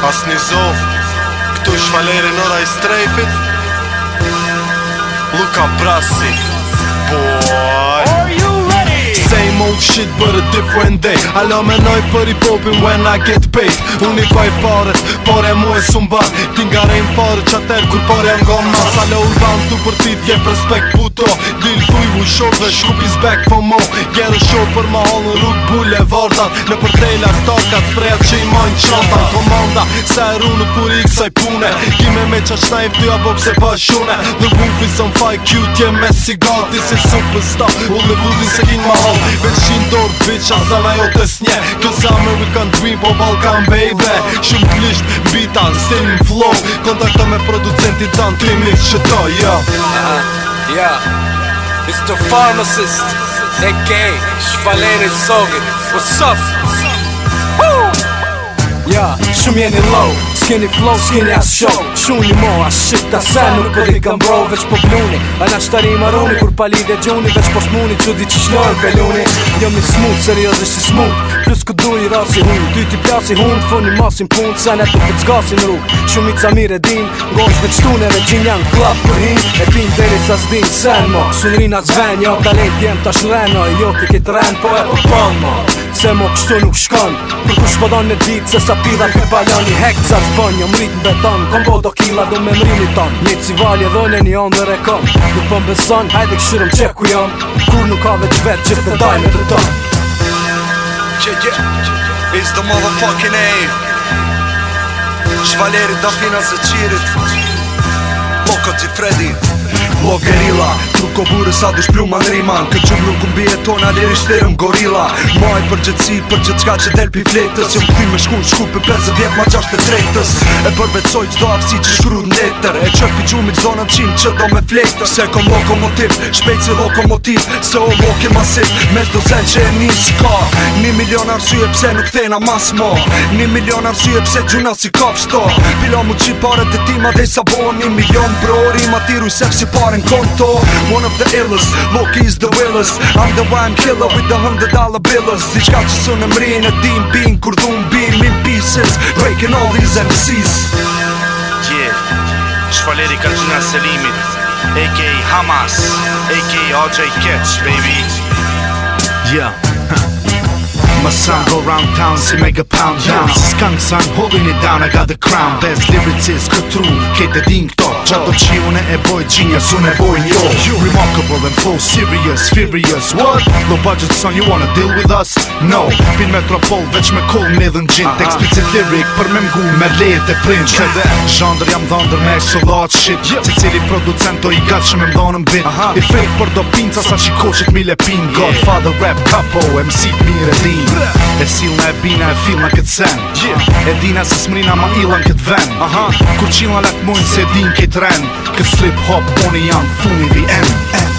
As një zof, këtu shvaleri nëra I strejfit Luka Brasi, boy. Are you ready? Same old shit but a different day. Alo menoj për hip-hopin when I get paid. Unë I paj paret, pare mu e sumban. Ti nga rejnë pare qater kur pare nga mas. Alo urban tu për ti t'jep respekt puto. Dil thuj vu shok dhe shkup is back for more. Gjerë shok për ma hall në rrug bulevardat. Në për trejla starkat sprejat që I majnë qantan. Komanda, se e ru në kur I kësaj pune. Kime me qa shnajf ty abo pse pa shune. The roof is on fire, cute je me cigar. This is superstar, all the woodin se kin ma hall. Veçin dorë bitch, asana jo të snje. Cause American dream po Balkan baby. Shumë klisht, bita, stilin flow. Kontakta me producentin tan, timis që to, yo. Yeah, it's the pharmacist, a.k.a. Shvaleri Zogin. What's up? Woo! Yeah, shumë jeni low, s'keni flow, s'keni as show. Shuni mo, as shit as sen, nuk po di kam bro, veç po bluni. Ana shtari maruni, kur pali dhe gjuni, veç po shmuni, që di që shlojnë peluni. Jom I smooth, seriosisht I smooth. Plus ku du I rasi hun, ty ti plasi hun, foni masin pun, sen e tu për t'skasin rrug. Shumica mire din, ngojsh veç tune, regjin janë klap për hin. E pin deri sa s'din sen mo, sunrina t'zven, jo talent jem tash reno, e jo ti kit ren, po e po pal mo. Se mo kështu nuk shkon, për kush po don në dit, se sa pida për baloni. Hek ca zbon, jom rrit në beton, kom bo do kila du me mrini ton. Një civalje dhone një on dhe rekon, nuk po mbeson, hajde këshyrëm që ku jom. Kur nuk ka veç vet që të daj me të ton. Yeah, it's the motherfucking aim. Shvaleri Dafina se qirit Loko ti Freddy Lo gerila, truko bure sa dush plu man riman. Këtë gjumë nuk mbi e tona lirisht thirëm gorila. Maj për gjithësi, për gjithë qka që del pi fletës. Jom këthy me shku për 50 vjet ma 63-tës. E përvecoj qdo aftësi që shkru n'letër. E qëp I gjumi qdo në qimë që do me fletër. Se kom lokomotiv, shpejt si lokomotiv. Se o loke masiv, me shdo zen që e nis ka. 1 milion arsye pse nuk thena mas mo. 1 milion arsye pse gjuna si kaf shto. Pila mu qi pare të tima dhe sa bo 1 milion bro. Rima tiru I sef si pare në konto. One of the illest, Loki is the willest. I'm the rhyme killer with the $100 bills. Diçka që së në mrin e din bin, kur dhun bin in pieces, breaking all these MCs. Yeah, Shvaleri Kalgjina Selimit, a.k.a. Hamas, a.k.a. OJ Catch, baby. Yeah, my son go round town, see make a pound down. Skunk son, holding it down, I got the crown. Best lyricist, këtru, kete din këto. Qa do qi une e boj genius, une e boj njo. Remarkable and full, serious, furious. What? Low budget son, you wanna deal with us? No, pin metropol, veç me cold midhen gjint. Explicit lyric, për me mgu, me lejet e print. Se dhe, zhandër jam dhëndër me soldat shit. Se cili producent o I gat që me mdonëm bit. I fake për do pinca sa shikoqit mi lepin. Godfather rap, capo, MC t'mire din. E silna e bina e filna këtë sen. E dina se smrina ma ilan këtë ven. Kur qilna lak mujnë se din këtë ren. Këtë slip hop, oni janë funi the end.